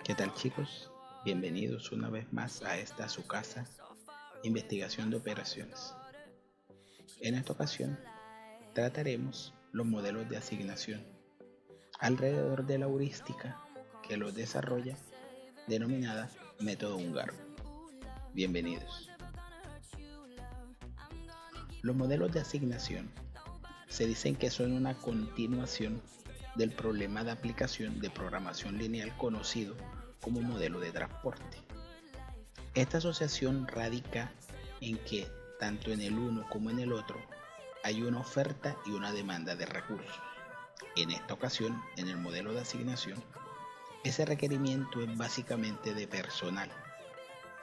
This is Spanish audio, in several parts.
¿Qué tal, chicos? Bienvenidos una vez más a esta su casa, Investigación de Operaciones. En esta ocasión trataremos los modelos de asignación alrededor de la heurística que los desarrolla, denominada método húngaro. Bienvenidos. Los modelos de asignación se dicen que son una continuación del problema de aplicación de programación lineal conocido como modelo de transporte. Esta asociación radica en que tanto en el uno como en el otro hay una oferta y una demanda de recursos. En esta ocasión, en el modelo de asignación, ese requerimiento es básicamente de personal,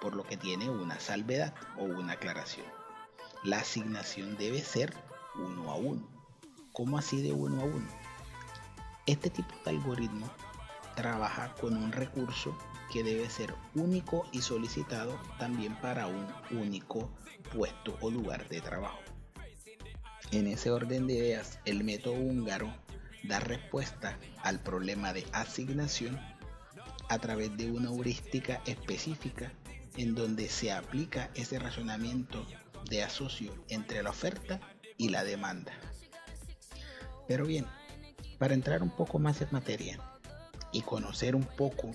por lo que tiene una salvedad o una aclaración. La asignación debe ser 1 a 1. ¿Cómo así de 1 a 1? Este tipo de algoritmo trabaja con un recurso que debe ser único y solicitado también para un único puesto o lugar de trabajo. En ese orden de ideas, el método húngaro da respuesta al problema de asignación a través de una heurística específica en donde se aplica ese razonamiento de asocio entre la oferta y la demanda. Pero bien, para entrar un poco más en materia y conocer un poco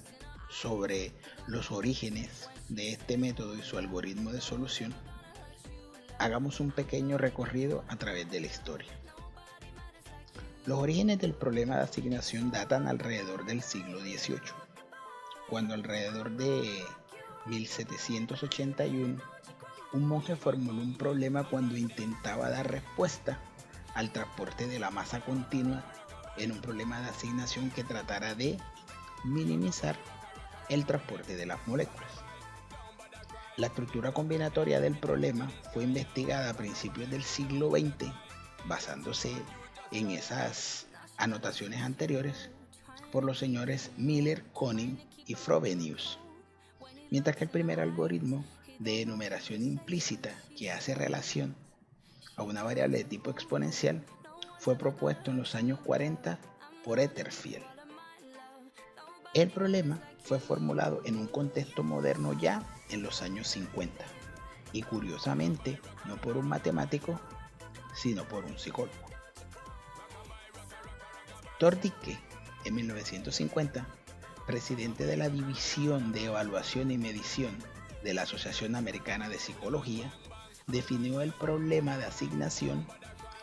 sobre los orígenes de este método y su algoritmo de solución, hagamos un pequeño recorrido a través de la historia. Los orígenes del problema de asignación datan alrededor del siglo XVIII, cuando alrededor de 1781 un monje formuló un problema cuando intentaba dar respuesta al transporte de la masa continua en un problema de asignación que tratara de minimizar el transporte de las moléculas. La estructura combinatoria del problema fue investigada a principios del siglo XX basándose en esas anotaciones anteriores por los señores Miller, Koenig y Frobenius, mientras que el primer algoritmo de enumeración implícita que hace relación a una variable de tipo exponencial fue propuesto en los años 40 por Etterfield. El problema fue formulado en un contexto moderno ya en los años 50 y curiosamente no por un matemático sino por un psicólogo. Tordicke, en 1950, presidente de la División de Evaluación y Medición de la Asociación Americana de Psicología, definió el problema de asignación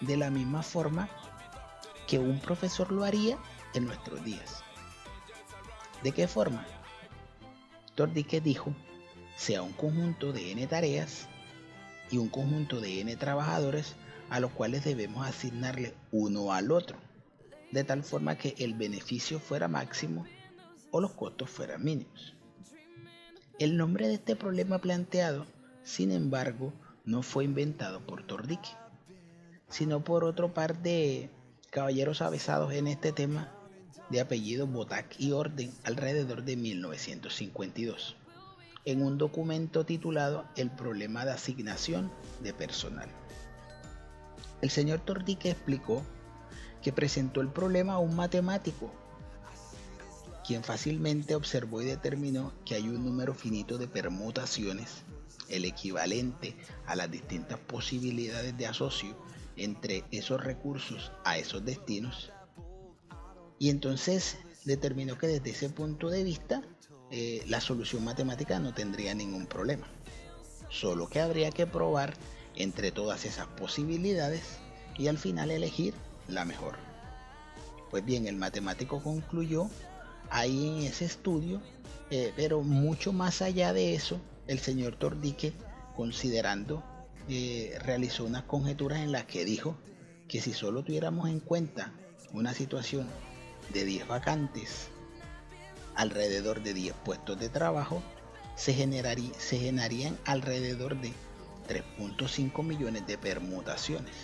de la misma forma que un profesor lo haría en nuestros días. ¿De qué forma? Tordicke dijo, sea un conjunto de n tareas y un conjunto de n trabajadores a los cuales debemos asignarle uno al otro, de tal forma que el beneficio fuera máximo o los costos fueran mínimos. El nombre de este problema planteado, sin embargo, no fue inventado por Tordicke, sino por otro par de caballeros avesados en este tema de apellido Botak y Orden alrededor de 1952, en un documento titulado El problema de asignación de personal. El señor Tordicke explicó que presentó el problema a un matemático, quien fácilmente observó y determinó que hay un número finito de permutaciones, el equivalente a las distintas posibilidades de asocio entre esos recursos a esos destinos, y entonces determinó que desde ese punto de vista la solución matemática no tendría ningún problema, solo que habría que probar entre todas esas posibilidades y al final elegir la mejor. Pues bien, el matemático concluyó ahí en ese estudio, pero mucho más allá de eso, el señor Tordicke, considerando, realizó unas conjeturas en las que dijo que si solo tuviéramos en cuenta una situación de 10 vacantes, alrededor de 10 puestos de trabajo, se generarían alrededor de 3.5 millones de permutaciones.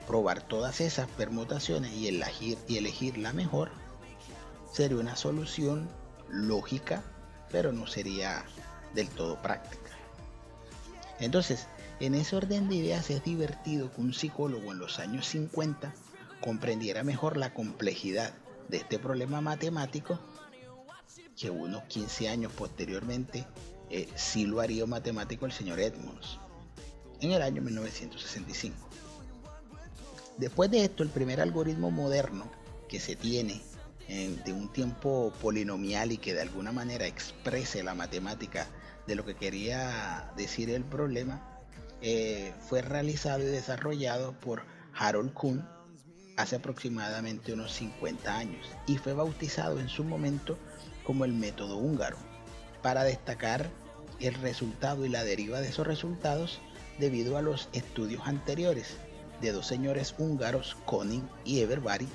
Probar todas esas permutaciones y elegir la mejor sería una solución lógica, pero no sería del todo práctica. Entonces, en ese orden de ideas es divertido que un psicólogo en los años 50 comprendiera mejor la complejidad de este problema matemático, que unos 15 años posteriormente sí lo haría un matemático, el señor Edmonds, en el año 1965. Después de esto, el primer algoritmo moderno que se tiene de un tiempo polinomial y que de alguna manera exprese la matemática de lo que quería decir el problema, fue realizado y desarrollado por Harold Kuhn hace aproximadamente unos 50 años y fue bautizado en su momento como el método húngaro, para destacar el resultado y la deriva de esos resultados debido a los estudios anteriores de dos señores húngaros, Konig y Everbary,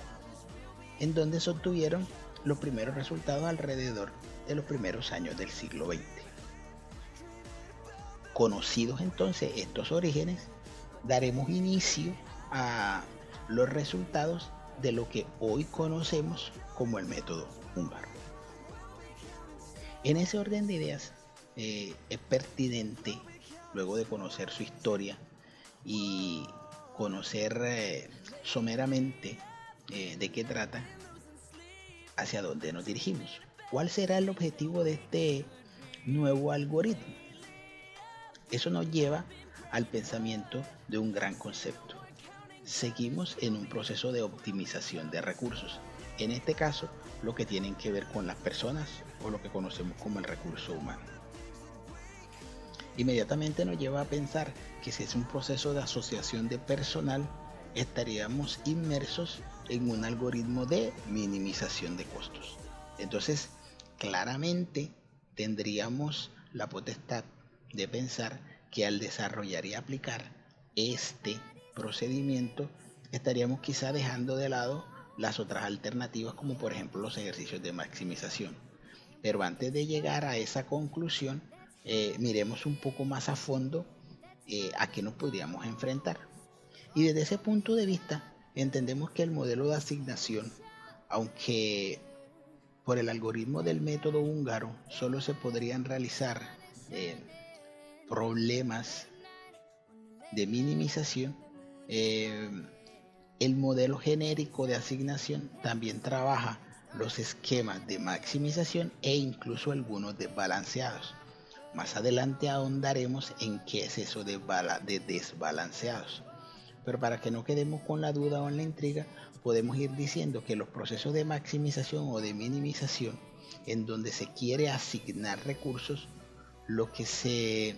en donde se obtuvieron los primeros resultados alrededor de los primeros años del siglo XX. Conocidos entonces estos orígenes, daremos inicio a los resultados de lo que hoy conocemos como el método húngaro. En ese orden de ideas, es pertinente, luego de conocer su historia y conocer someramente de qué trata, hacia dónde nos dirigimos. ¿Cuál será el objetivo de este nuevo algoritmo? Eso nos lleva al pensamiento de un gran concepto. Seguimos en un proceso de optimización de recursos. En este caso, lo que tienen que ver con las personas o lo que conocemos como el recurso humano. Inmediatamente nos lleva a pensar que si es un proceso de asociación de personal, estaríamos inmersos en un algoritmo de minimización de costos. Entonces, claramente tendríamos la potestad de pensar que al desarrollar y aplicar este procedimiento, estaríamos quizá dejando de lado las otras alternativas, como por ejemplo los ejercicios de maximización. Pero antes de llegar a esa conclusión, miremos un poco más a fondo a qué nos podríamos enfrentar. Y desde ese punto de vista, entendemos que el modelo de asignación, aunque por el algoritmo del método húngaro solo se podrían realizar problemas de minimización, el modelo genérico de asignación también trabaja los esquemas de maximización e incluso algunos desbalanceados. Más adelante ahondaremos en qué es eso de desbalanceados. Pero para que no quedemos con la duda o en la intriga, podemos ir diciendo que los procesos de maximización o de minimización, en donde se quiere asignar recursos, lo que se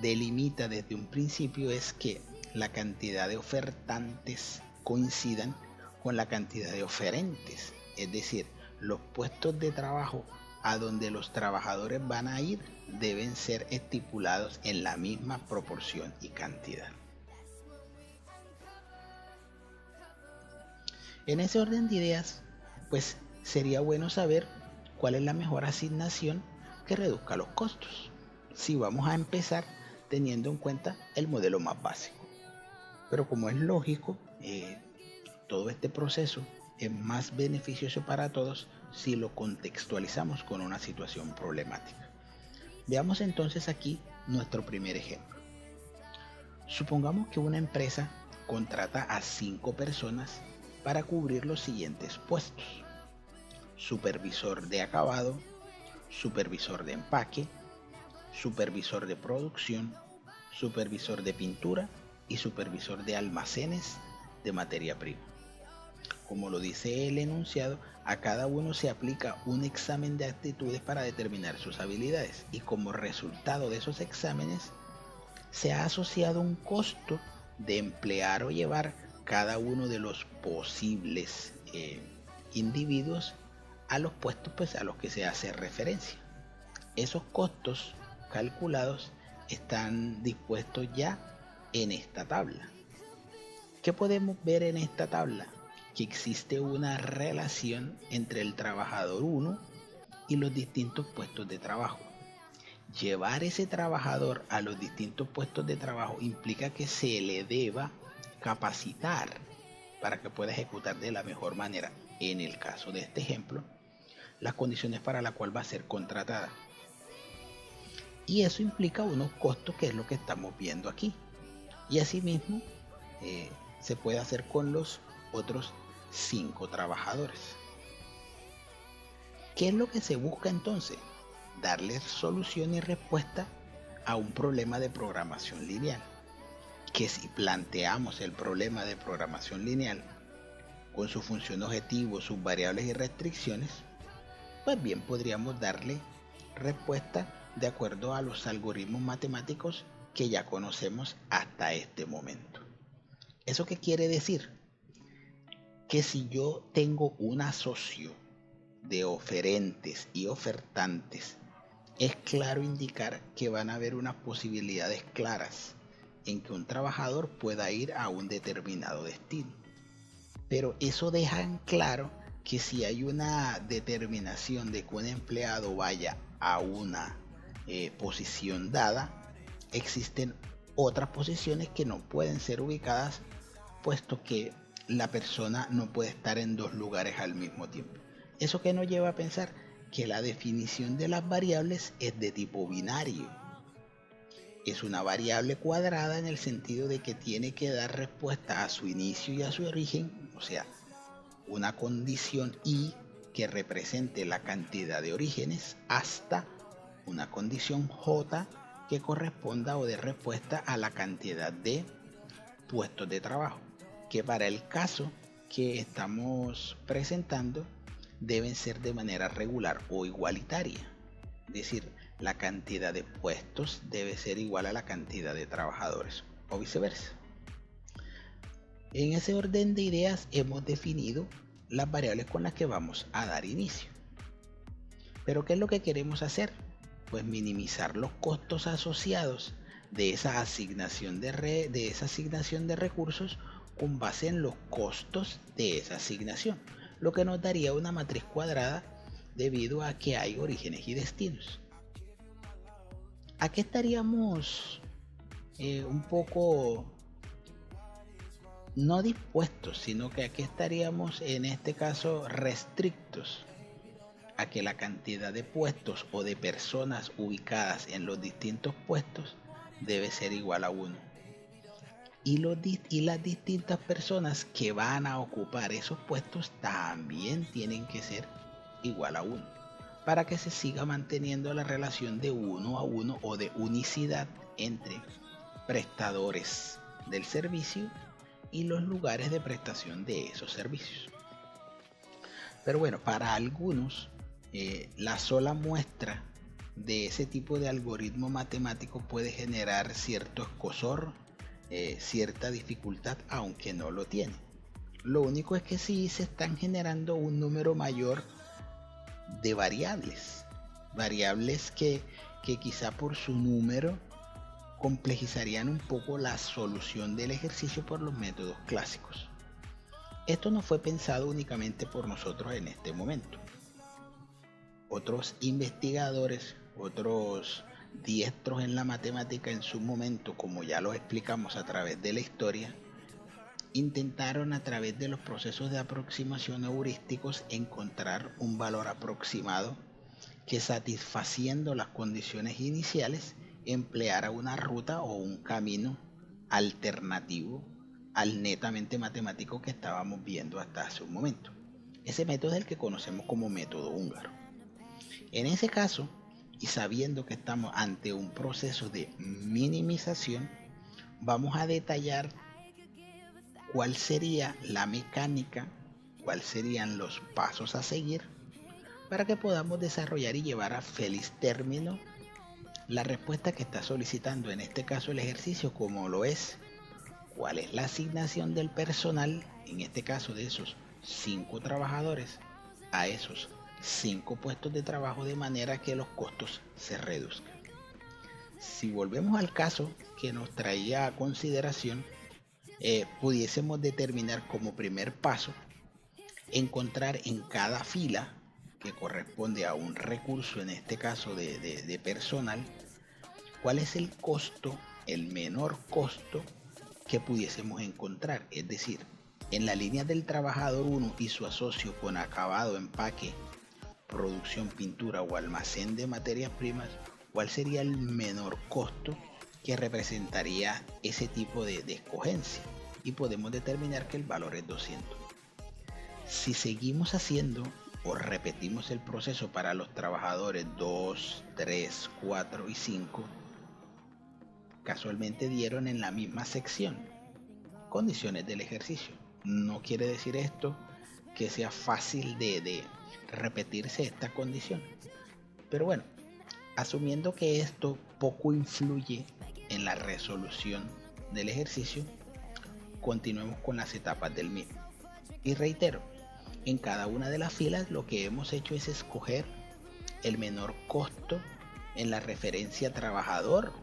delimita desde un principio es que la cantidad de ofertantes coincidan con la cantidad de oferentes, es decir, los puestos de trabajo a donde los trabajadores van a ir deben ser estipulados en la misma proporción y cantidad. En ese orden de ideas, pues sería bueno saber cuál es la mejor asignación que reduzca los costos, si vamos a empezar teniendo en cuenta el modelo más básico. Pero como es lógico, todo este proceso es más beneficioso para todos si lo contextualizamos con una situación problemática. Veamos entonces aquí nuestro primer ejemplo. Supongamos que una empresa contrata a 5 personas para cubrir los siguientes puestos: supervisor de acabado, supervisor de empaque, supervisor de producción, supervisor de pintura y supervisor de almacenes de materia prima. Como lo dice el enunciado, a cada uno se aplica un examen de aptitudes para determinar sus habilidades, y como resultado de esos exámenes se ha asociado un costo de emplear o llevar cada uno de los posibles individuos a los puestos pues, a los que se hace referencia. Esos costos calculados están dispuestos ya en esta tabla. ¿Qué podemos ver en esta tabla? Que existe una relación entre el trabajador 1 y los distintos puestos de trabajo. Llevar ese trabajador a los distintos puestos de trabajo implica que se le deba capacitar para que pueda ejecutar de la mejor manera, en el caso de este ejemplo, las condiciones para las cuales va a ser contratada. Y eso implica unos costos, que es lo que estamos viendo aquí. Y asimismo se puede hacer con los otros 5 trabajadores. ¿Qué es lo que se busca entonces? Darle solución y respuesta a un problema de programación lineal. Que si planteamos el problema de programación lineal con su función objetivo, sus variables y restricciones, pues bien podríamos darle respuesta de acuerdo a los algoritmos matemáticos que ya conocemos hasta este momento. ¿Eso qué quiere decir? Que si yo tengo un asocio de oferentes y ofertantes, es claro indicar que van a haber unas posibilidades claras en que un trabajador pueda ir a un determinado destino. Pero eso deja en claro que si hay una determinación de que un empleado vaya a una posición dada, existen otras posiciones que no pueden ser ubicadas, puesto que la persona no puede estar en 2 lugares al mismo tiempo. Eso que nos lleva a pensar que la definición de las variables es de tipo binario. Es una variable cuadrada en el sentido de que tiene que dar respuesta a su inicio y a su origen, o sea, una condición i que represente la cantidad de orígenes hasta una condición j que corresponda o dé respuesta a la cantidad de puestos de trabajo, que para el caso que estamos presentando deben ser de manera regular o igualitaria. Es decir, la cantidad de puestos debe ser igual a la cantidad de trabajadores o viceversa. En ese orden de ideas hemos definido las variables con las que vamos a dar inicio. Pero ¿qué es lo que queremos hacer? Pues minimizar los costos asociados de esa asignación de recursos con base en los costos de esa asignación, lo que nos daría una matriz cuadrada debido a que hay orígenes y destinos. ¿A qué estaríamos un poco no dispuestos, sino que aquí estaríamos en este caso restrictos a que la cantidad de puestos o de personas ubicadas en los distintos puestos debe ser igual a 1? Y las distintas personas que van a ocupar esos puestos también tienen que ser igual a 1, para que se siga manteniendo la relación de 1 a 1 o de unicidad entre prestadores del servicio y los lugares de prestación de esos servicios. Pero bueno, para algunos la sola muestra de ese tipo de algoritmo matemático puede generar cierto escozor, cierta dificultad, aunque no lo tiene. Lo único es que sí se están generando un número mayor de variables que quizá por su número complejizarían un poco la solución del ejercicio por los métodos clásicos. Esto no fue pensado únicamente por nosotros en este momento. Otros investigadores, otros diestros en la matemática en su momento, como ya lo explicamos a través de la historia, intentaron a través de los procesos de aproximación heurísticos encontrar un valor aproximado que, satisfaciendo las condiciones iniciales, empleara una ruta o un camino alternativo al netamente matemático que estábamos viendo hasta hace un momento. Ese método es el que conocemos como método húngaro. En ese caso, y sabiendo que estamos ante un proceso de minimización, vamos a detallar cuál sería la mecánica, cuáles serían los pasos a seguir para que podamos desarrollar y llevar a feliz término la respuesta que está solicitando en este caso el ejercicio, como lo es cuál es la asignación del personal, en este caso de esos 5 trabajadores, a esos 5 puestos de trabajo, de manera que los costos se reduzcan. Si volvemos al caso que nos traía a consideración, pudiésemos determinar como primer paso encontrar en cada fila que corresponde a un recurso, en este caso de personal, cuál es el costo, el menor costo que pudiésemos encontrar. Es decir, en la línea del trabajador 1 y su asocio con acabado, empaque, producción, pintura o almacén de materias primas, cuál sería el menor costo que representaría ese tipo de escogencia, y podemos determinar que el valor es 200. Si seguimos haciendo o repetimos el proceso para los trabajadores 2, 3, 4 y 5, casualmente dieron en la misma sección condiciones del ejercicio. No quiere decir esto que sea fácil de repetirse esta condición. Pero bueno, asumiendo que esto poco influye en la resolución del ejercicio, continuemos con las etapas del mismo. Y reitero, en cada una de las filas lo que hemos hecho es escoger el menor costo en la referencia trabajador,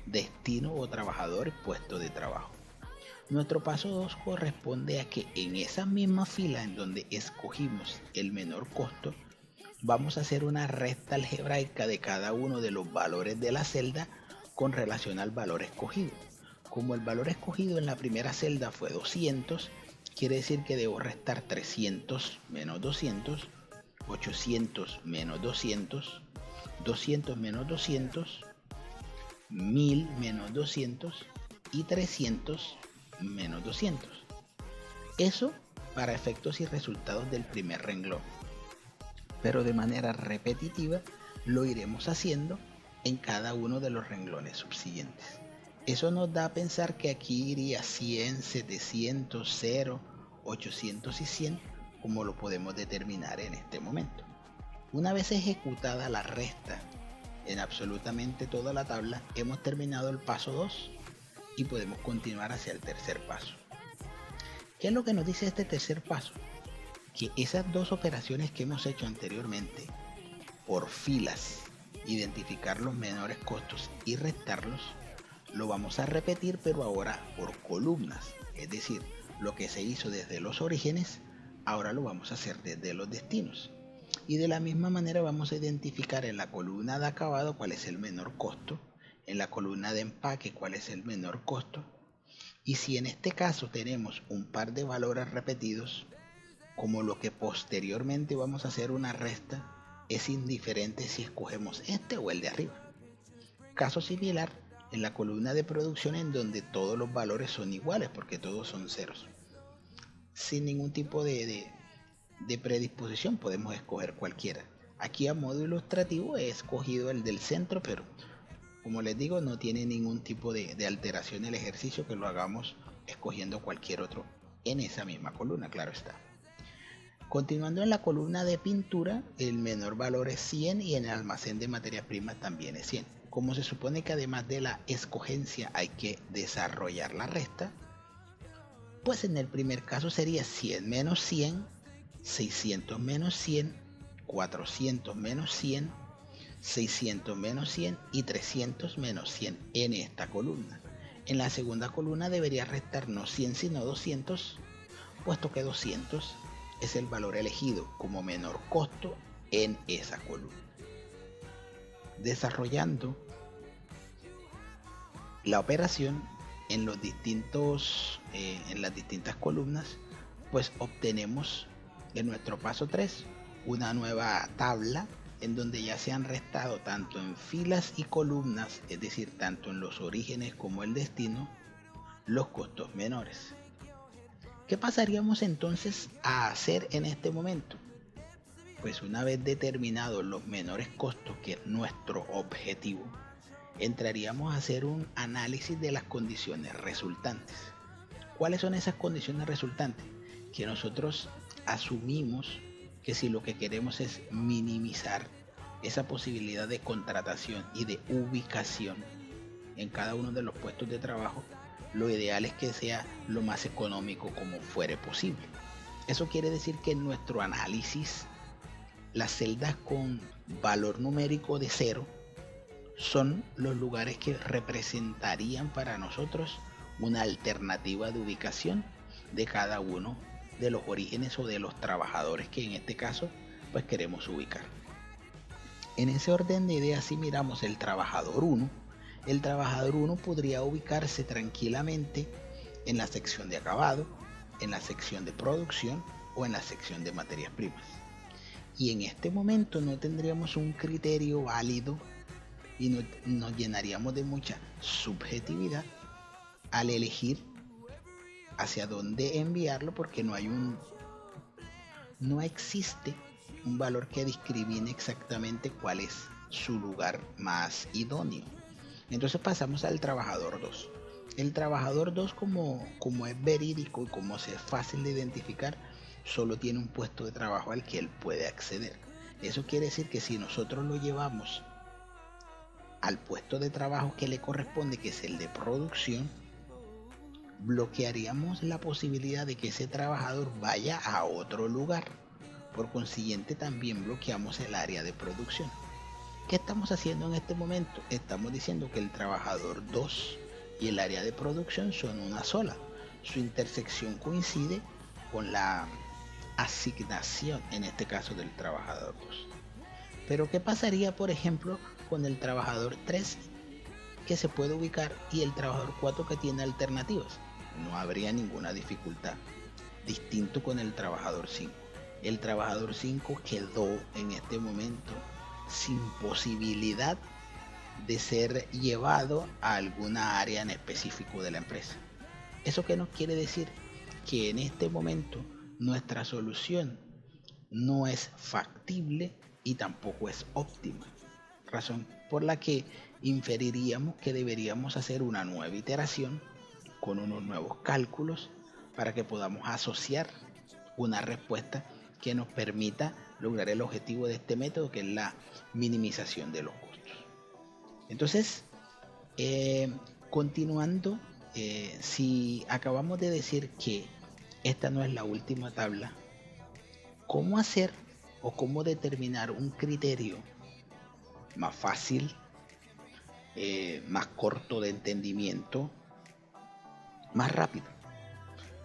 destino o trabajador y puesto de trabajo. Nuestro paso 2 corresponde a que en esa misma fila en donde escogimos el menor costo, vamos a hacer una resta algebraica de cada uno de los valores de la celda con relación al valor escogido. Como el valor escogido en la primera celda fue 200, quiere decir que debo restar 300 menos 200, 800 menos 200, 200 menos 200, 1000 menos 200 y 300 menos 200. Eso para efectos y resultados del primer renglón. Pero de manera repetitiva lo iremos haciendo en cada uno de los renglones subsiguientes. Eso nos da a pensar que aquí iría 100, 700, 0, 800 y 100, como lo podemos determinar en este momento. Una vez ejecutada la resta en absolutamente toda la tabla, hemos terminado el paso 2 y podemos continuar hacia el tercer paso. ¿Qué es lo que nos dice este tercer paso? Que esas dos operaciones que hemos hecho anteriormente, por filas, identificar los menores costos y restarlos, lo vamos a repetir pero ahora por columnas. Es decir, lo que se hizo desde los orígenes, ahora lo vamos a hacer desde los destinos. Y de la misma manera vamos a identificar en la columna de acabado cuál es el menor costo, en la columna de empaque cuál es el menor costo, y si en este caso tenemos un par de valores repetidos, como lo que posteriormente vamos a hacer una resta, es indiferente si escogemos este o el de arriba. Caso similar en la columna de producción, en donde todos los valores son iguales porque todos son ceros. Sin ningún tipo de predisposición podemos escoger cualquiera. Aquí a modo ilustrativo he escogido el del centro, pero como les digo, no tiene ningún tipo de alteración el ejercicio que lo hagamos escogiendo cualquier otro en esa misma columna, claro está. Continuando en la columna de pintura, el menor valor es 100 y en el almacén de materias primas también es 100. Como se supone que además de la escogencia hay que desarrollar la resta, pues en el primer caso sería 100 menos 100, 600 menos 100, 400 menos 100, 600 menos 100 y 300 menos 100 en esta columna. En la segunda columna debería restar no 100 sino 200, puesto que 200 es el valor elegido como menor costo en esa columna. Desarrollando la operación en las distintas columnas, pues obtenemos en nuestro paso 3 una nueva tabla en donde ya se han restado tanto en filas y columnas, es decir, tanto en los orígenes como el destino, los costos menores. ¿Qué pasaríamos entonces a hacer en este momento? Pues una vez determinados los menores costos, que es nuestro objetivo, entraríamos a hacer un análisis de las condiciones resultantes. ¿Cuáles son esas condiciones resultantes? Que nosotros asumimos que si lo que queremos es minimizar esa posibilidad de contratación y de ubicación en cada uno de los puestos de trabajo, lo ideal es que sea lo más económico como fuere posible. Eso quiere decir que en nuestro análisis, las celdas con valor numérico de 0 son los lugares que representarían para nosotros una alternativa de ubicación de cada uno de los orígenes o de los trabajadores que en este caso pues queremos ubicar. En ese orden de ideas, si miramos el trabajador 1, el trabajador 1 podría ubicarse tranquilamente en la sección de acabado, en la sección de producción o en la sección de materias primas. Y en este momento no tendríamos un criterio válido y nos llenaríamos de mucha subjetividad al elegir hacia dónde enviarlo, porque no hay no existe un valor que discrimine exactamente cuál es su lugar más idóneo. Entonces pasamos al trabajador 2. El trabajador 2, como es verídico y como es fácil de identificar, solo tiene un puesto de trabajo al que él puede acceder. Eso quiere decir que si nosotros lo llevamos al puesto de trabajo que le corresponde, que es el de producción, bloquearíamos la posibilidad de que ese trabajador vaya a otro lugar. Por consiguiente, también bloqueamos el área de producción. ¿Qué estamos haciendo en este momento? Estamos diciendo que el trabajador 2 y el área de producción son una sola. Su intersección coincide con la asignación, en este caso del trabajador 2. Pero ¿qué pasaría, por ejemplo, con el trabajador 3 que se puede ubicar y el trabajador 4 que tiene alternativas? No habría ninguna dificultad. Distinto con el trabajador 5. El trabajador 5 quedó en este momento sin posibilidad de ser llevado a alguna área en específico de la empresa. ¿Eso qué nos quiere decir? Que en este momento nuestra solución no es factible y tampoco es óptima. Razón por la que inferiríamos que deberíamos hacer una nueva iteración con unos nuevos cálculos para que podamos asociar una respuesta que nos permita lograr el objetivo de este método, que es la minimización de los costos. Entonces, continuando, si acabamos de decir que esta no es la última tabla, ¿cómo hacer o cómo determinar un criterio más fácil, más corto de entendimiento, más rápido?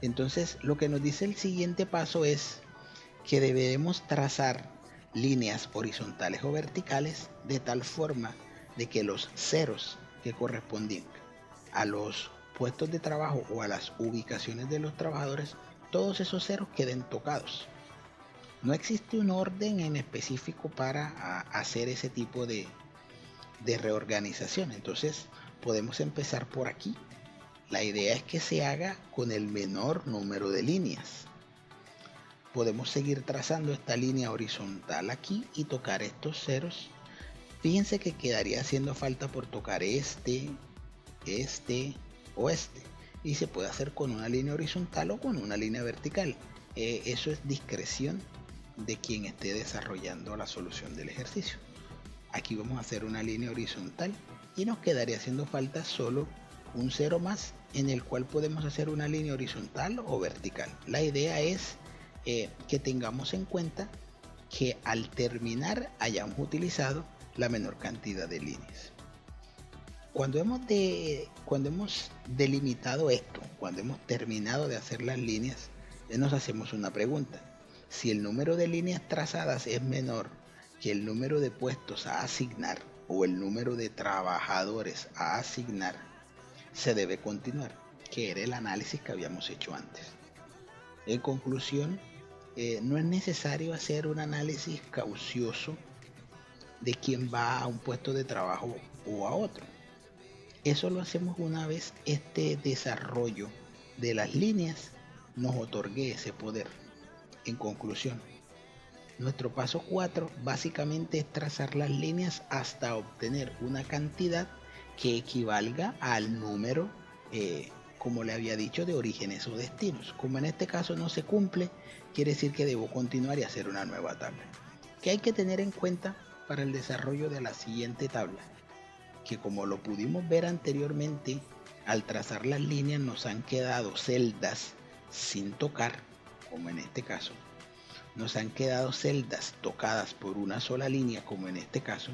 Entonces, lo que nos dice el siguiente paso es que debemos trazar líneas horizontales o verticales de tal forma de que los ceros que corresponden a los puestos de trabajo o a las ubicaciones de los trabajadores, todos esos ceros queden tocados. No existe un orden en específico para hacer ese tipo de reorganización. Entonces podemos empezar por aquí. La idea es que se haga con el menor número de líneas. Podemos seguir trazando esta línea horizontal aquí y tocar estos ceros. Fíjense que quedaría haciendo falta por tocar este o este. Y se puede hacer con una línea horizontal o con una línea vertical. Eso es discreción de quien esté desarrollando la solución del ejercicio. Aquí vamos a hacer una línea horizontal y nos quedaría haciendo falta solo un cero más, en el cual podemos hacer una línea horizontal o vertical. La idea es que tengamos en cuenta que al terminar hayamos utilizado la menor cantidad de líneas. Cuando hemos delimitado esto, cuando hemos terminado de hacer las líneas, nos hacemos una pregunta. Si el número de líneas trazadas es menor que el número de puestos a asignar o el número de trabajadores a asignar, se debe continuar, que era el análisis que habíamos hecho antes. En conclusión, no es necesario hacer un análisis caucioso de quién va a un puesto de trabajo o a otro. Eso lo hacemos una vez este desarrollo de las líneas nos otorgue ese poder. En conclusión, nuestro paso 4 básicamente es trazar las líneas hasta obtener una cantidad que equivalga al número, como le había dicho, de orígenes o destinos. Como en este caso no se cumple, quiere decir que debo continuar y hacer una nueva tabla. ¿Qué hay que tener en cuenta para el desarrollo de la siguiente tabla? Que como lo pudimos ver anteriormente, al trazar las líneas nos han quedado celdas sin tocar, como en este caso. Nos han quedado celdas tocadas por una sola línea, como en este caso.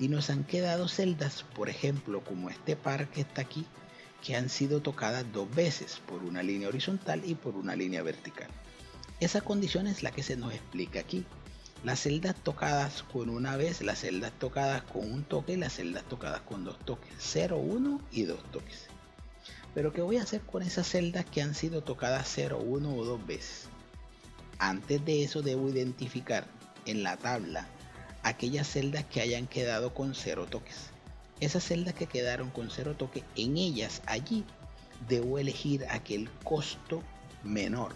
Y nos han quedado celdas, por ejemplo, como este par que está aquí, que han sido tocadas dos veces, por una línea horizontal y por una línea vertical. Esa condición es la que se nos explica aquí. Las celdas tocadas con una vez, las celdas tocadas con un toque y las celdas tocadas con dos toques, 0, 1 y 2 toques. Pero ¿qué voy a hacer con esas celdas que han sido tocadas 0, 1 o 2 veces? Antes de eso debo identificar en la tabla aquellas celdas que hayan quedado con 0 toques. Esas celdas que quedaron con 0 toques, en ellas allí debo elegir aquel costo menor.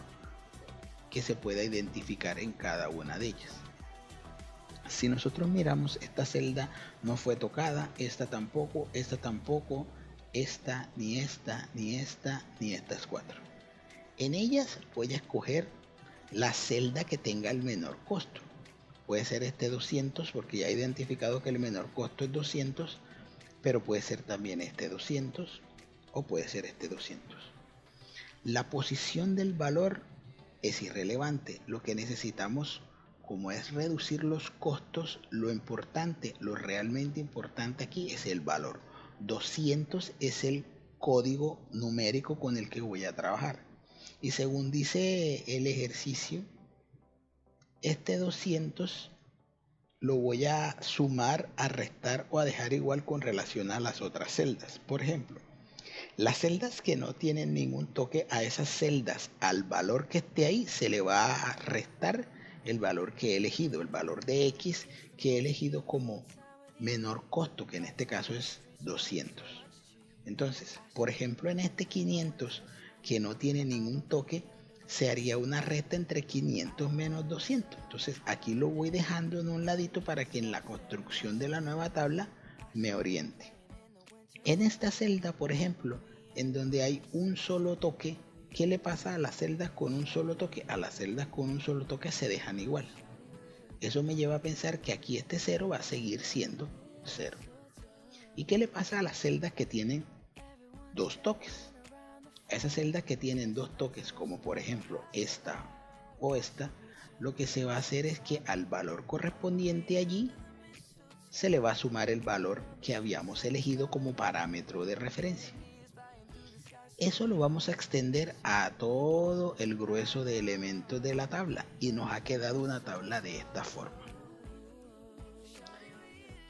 que se pueda identificar en cada una de ellas. Si nosotros miramos, esta celda no fue tocada, esta tampoco, esta, ni esta, ni esta, ni estas cuatro. En ellas voy a escoger la celda que tenga el menor costo. Puede ser este 200 porque ya he identificado que el menor costo es 200, pero puede ser también este 200 o puede ser este 200. La posición del valor es irrelevante. Lo que necesitamos, como es reducir los costos, lo importante, lo realmente importante aquí es el valor. 200 es el código numérico con el que voy a trabajar. Y según dice el ejercicio, este 200 lo voy a sumar, a restar o a dejar igual con relación a las otras celdas. Por ejemplo, las celdas que no tienen ningún toque, a esas celdas, al valor que esté ahí, se le va a restar el valor que he elegido, el valor de X que he elegido como menor costo, que en este caso es 200. Entonces, por ejemplo, en este 500 que no tiene ningún toque, se haría una resta entre 500 menos 200. Entonces aquí lo voy dejando en un ladito para que en la construcción de la nueva tabla me oriente. En esta celda, por ejemplo, en donde hay un solo toque, ¿qué le pasa a las celdas con un solo toque? A las celdas con un solo toque se dejan igual. Eso me lleva a pensar que aquí este 0 va a seguir siendo 0. ¿Y qué le pasa a las celdas que tienen dos toques? A esas celdas que tienen dos toques, como por ejemplo esta o esta, lo que se va a hacer es que al valor correspondiente allí se le va a sumar el valor que habíamos elegido como parámetro de referencia. Eso lo vamos a extender a todo el grueso de elementos de la tabla y nos ha quedado una tabla de esta forma.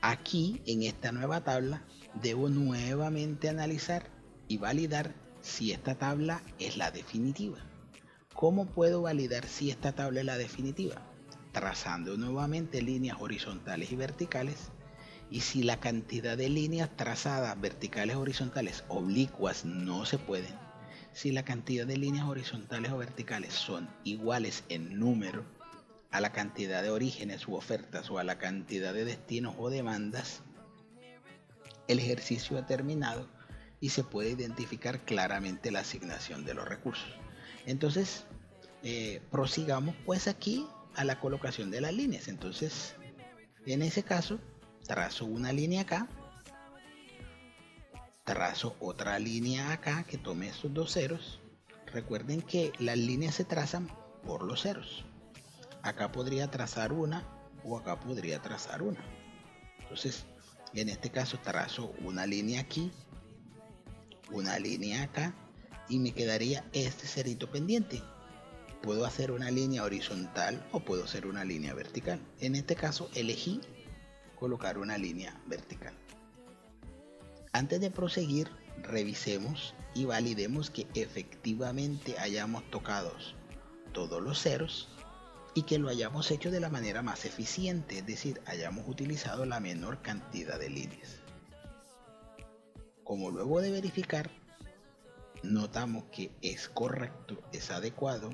Aquí, en esta nueva tabla, debo nuevamente analizar y validar si esta tabla es la definitiva. ¿Cómo puedo validar si esta tabla es la definitiva? Trazando nuevamente líneas horizontales y verticales, y si la cantidad de líneas trazadas verticales, horizontales, oblicuas no se pueden, si la cantidad de líneas horizontales o verticales son iguales en número a la cantidad de orígenes u ofertas o a la cantidad de destinos o demandas, el ejercicio ha terminado y se puede identificar claramente la asignación de los recursos. Entonces, prosigamos pues aquí a la colocación de las líneas. Entonces, en ese caso, trazo una línea acá, trazo otra línea acá que tome estos dos ceros. Recuerden que las líneas se trazan por los ceros. Acá podría trazar una o acá podría trazar una. Entonces, en este caso trazo una línea aquí, una línea acá y me quedaría este cerito pendiente. Puedo hacer una línea horizontal o puedo hacer una línea vertical. En este caso elegí colocar una línea vertical. Antes de proseguir, revisemos y validemos que efectivamente hayamos tocado todos los ceros y que lo hayamos hecho de la manera más eficiente, es decir, hayamos utilizado la menor cantidad de líneas. Como luego de verificar notamos que es correcto, es adecuado,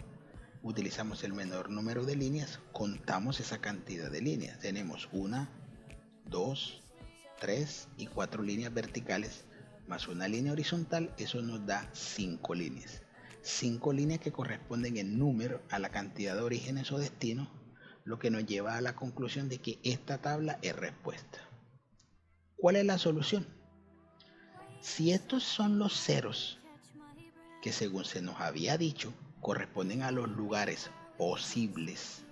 utilizamos el menor número de líneas, contamos esa cantidad de líneas. Tenemos 1, 2, 3 y 4 líneas verticales más una línea horizontal, eso nos da 5 líneas. 5 líneas que corresponden en número a la cantidad de orígenes o destinos, lo que nos lleva a la conclusión de que esta tabla es respuesta. ¿Cuál es la solución? Si estos son los ceros que según se nos había dicho corresponden a los lugares posibles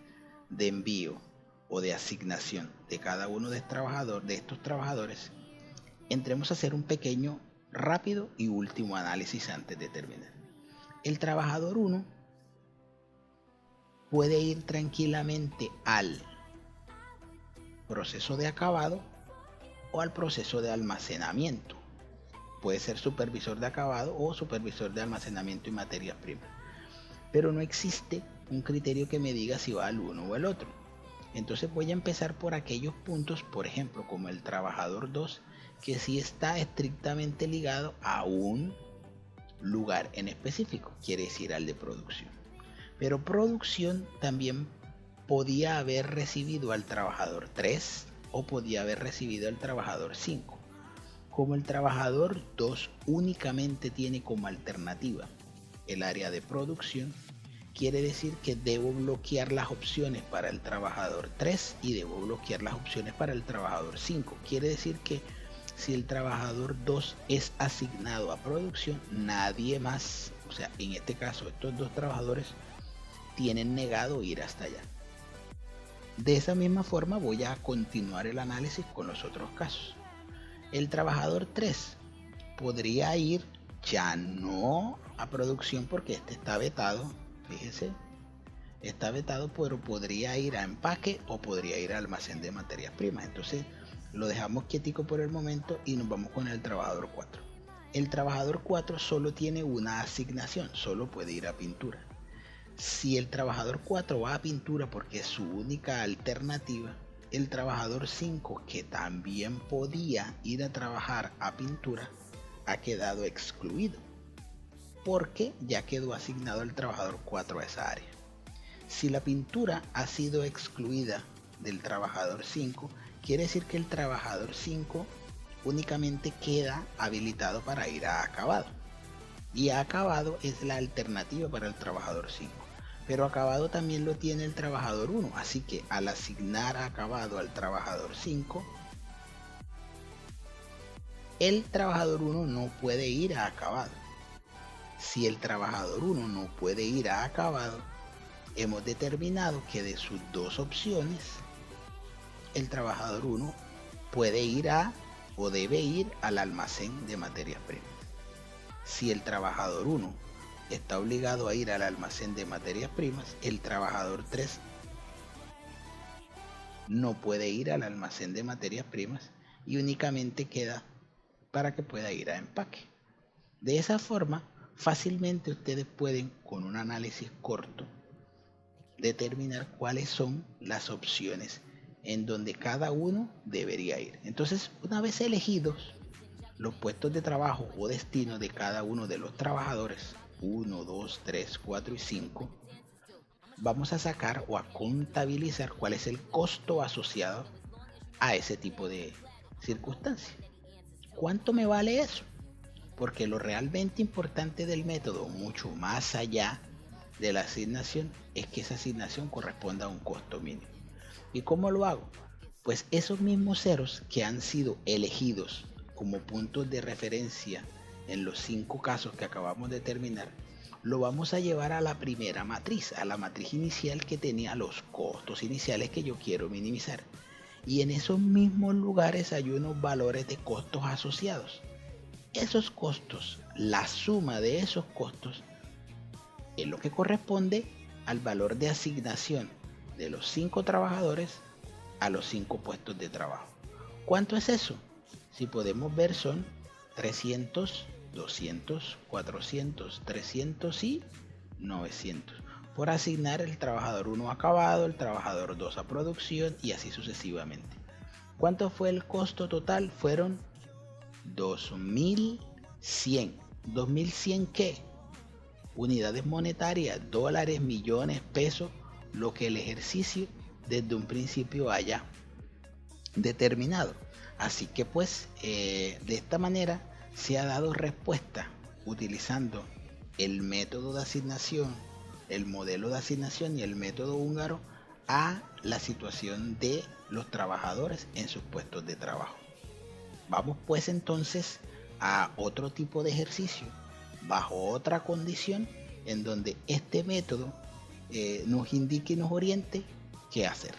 de envío o de asignación de cada uno de estos trabajadores, entremos a hacer un pequeño, rápido y último análisis antes de terminar. El trabajador 1 puede ir tranquilamente al proceso de acabado o al proceso de almacenamiento. Puede ser supervisor de acabado o supervisor de almacenamiento y materias primas. Pero no existe un criterio que me diga si va al uno o al otro. Entonces voy a empezar por aquellos puntos, por ejemplo, como el trabajador 2, que sí está estrictamente ligado a un lugar en específico, quiere decir al de producción. Pero producción también podía haber recibido al trabajador 3 o podía haber recibido al trabajador 5. Como el trabajador 2 únicamente tiene como alternativa el área de producción, quiere decir que debo bloquear las opciones para el trabajador 3 y debo bloquear las opciones para el trabajador 5. Quiere decir que si el trabajador 2 es asignado a producción, nadie más, o sea, en este caso estos dos trabajadores, tienen negado ir hasta allá. De esa misma forma voy a continuar el análisis con los otros casos. El trabajador 3 podría ir ya no a producción porque este está vetado, fíjese, está vetado, pero podría ir a empaque o podría ir a almacén de materias primas. Entonces lo dejamos quietico por el momento y nos vamos con el trabajador 4. El trabajador 4 solo tiene una asignación, solo puede ir a pintura. Si el trabajador 4 va a pintura porque es su única alternativa, el trabajador 5, que también podía ir a trabajar a pintura, ha quedado excluido porque ya quedó asignado el trabajador 4 a esa área. Si la pintura ha sido excluida del trabajador 5, quiere decir que el trabajador 5 únicamente queda habilitado para ir a acabado. Y acabado es la alternativa para el trabajador 5. Pero acabado también lo tiene el trabajador 1. Así que al asignar acabado al trabajador 5, el trabajador 1 no puede ir a acabado. Si el trabajador 1 no puede ir a acabado, hemos determinado que de sus dos opciones, el trabajador 1 puede ir a o debe ir al almacén de materias primas. Si el trabajador 1 está obligado a ir al almacén de materias primas, el trabajador 3 no puede ir al almacén de materias primas y únicamente queda para que pueda ir a empaque. De esa forma, fácilmente ustedes pueden, con un análisis corto, determinar cuáles son las opciones en donde cada uno debería ir. Entonces, una vez elegidos los puestos de trabajo o destino de cada uno de los trabajadores, 1, 2, 3, 4 y 5, vamos a sacar o a contabilizar cuál es el costo asociado a ese tipo de circunstancias. ¿Cuánto me vale eso? Porque lo realmente importante del método, mucho más allá de la asignación, es que esa asignación corresponda a un costo mínimo. ¿Y cómo lo hago? Pues esos mismos ceros que han sido elegidos como puntos de referencia en los 5 casos que acabamos de terminar, lo vamos a llevar a la primera matriz, a la matriz inicial que tenía los costos iniciales que yo quiero minimizar. Y en esos mismos lugares hay unos valores de costos asociados. Esos costos, la suma de esos costos, es lo que corresponde al valor de asignación de los 5 trabajadores a los 5 puestos de trabajo. ¿Cuánto es eso? Si podemos ver, son 300, 200, 400, 300 y 900. Por asignar el trabajador 1 a acabado, el trabajador 2 a producción y así sucesivamente. ¿Cuánto fue el costo total? Fueron 2100. ¿2100 qué? Unidades monetarias, dólares, millones, pesos, lo que el ejercicio desde un principio haya determinado. Así que pues de esta manera se ha dado respuesta utilizando el método de asignación, el modelo de asignación y el método húngaro a la situación de los trabajadores en sus puestos de trabajo. Vamos pues entonces a otro tipo de ejercicio bajo otra condición en donde este método nos indique y nos oriente qué hacer.